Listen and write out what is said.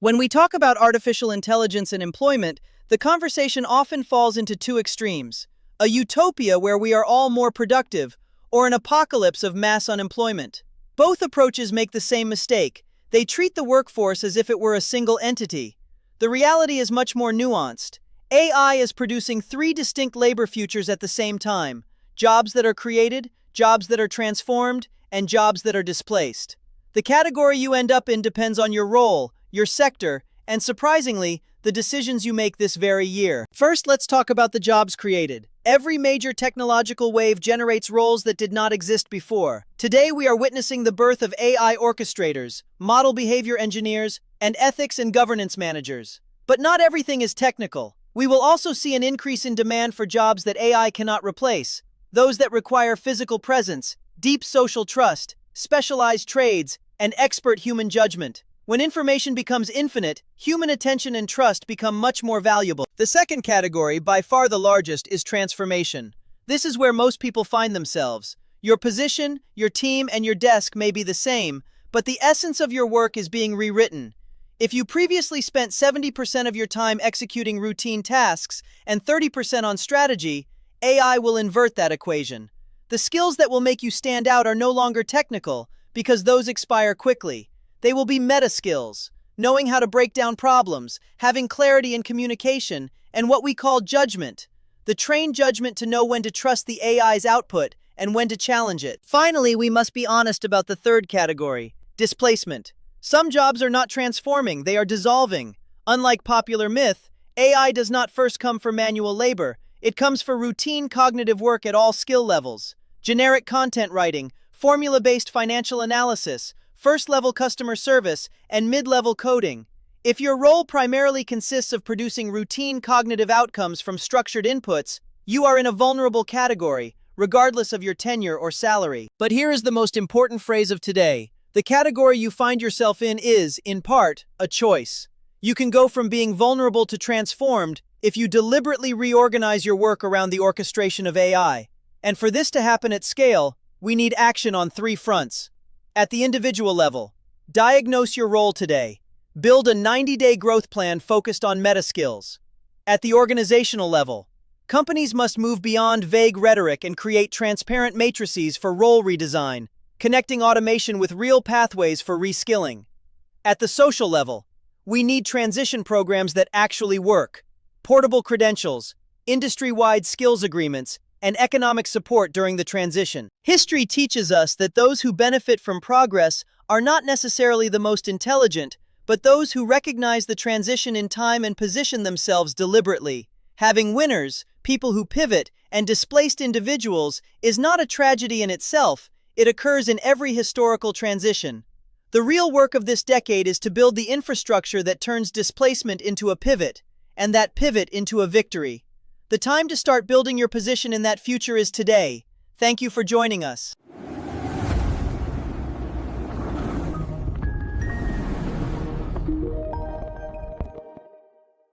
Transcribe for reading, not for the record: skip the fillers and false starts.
When we talk about artificial intelligence and employment, the conversation often falls into two extremes: a utopia where we are all more productive, or an apocalypse of mass unemployment. Both approaches make the same mistake. They treat the workforce as if it were a single entity. The reality is much more nuanced. AI is producing three distinct labor futures at the same time: jobs that are created, jobs that are transformed, and jobs that are displaced. The category you end up in depends on your role, your sector, and surprisingly, the decisions you make this very year. First, let's talk about the jobs created. Every major technological wave generates roles that did not exist before. Today, we are witnessing the birth of AI orchestrators, model behavior engineers, and ethics and governance managers. But not everything is technical. We will also see an increase in demand for jobs that AI cannot replace, those that require physical presence, deep social trust, specialized trades, and expert human judgment. When information becomes infinite, human attention and trust become much more valuable. The second category, by far the largest, is transformation. This is where most people find themselves. Your position, your team, and your desk may be the same, but the essence of your work is being rewritten. If you previously spent 70% of your time executing routine tasks and 30% on strategy, AI will invert that equation. The skills that will make you stand out are no longer technical, because those expire quickly. They will be meta skills, knowing how to break down problems, having clarity in communication, and what we call judgment. The trained judgment to know when to trust the AI's output and when to challenge it. Finally, we must be honest about the third category: displacement. Some jobs are not transforming, they are dissolving. Unlike popular myth, AI does not first come for manual labor. It comes for routine cognitive work at all skill levels: generic content writing, formula-based financial analysis, first-level customer service, and mid-level coding. If your role primarily consists of producing routine cognitive outcomes from structured inputs, you are in a vulnerable category, regardless of your tenure or salary. But here is the most important phrase of today: the category you find yourself in is, in part, a choice. You can go from being vulnerable to transformed if you deliberately reorganize your work around the orchestration of AI. And for this to happen at scale, we need action on three fronts. At the individual level, diagnose your role today. Build a 90-day growth plan focused on meta skills. At the organizational level, companies must move beyond vague rhetoric and create transparent matrices for role redesign, connecting automation with real pathways for reskilling. At the social level, we need transition programs that actually work: portable credentials, industry-wide skills agreements, and economic support during the transition. History teaches us that those who benefit from progress are not necessarily the most intelligent, but those who recognize the transition in time and position themselves deliberately. Having winners, people who pivot, and displaced individuals is not a tragedy in itself. It occurs in every historical transition. The real work of this decade is to build the infrastructure that turns displacement into a pivot, and that pivot into a victory. The time to start building your position in that future is today. Thank you for joining us.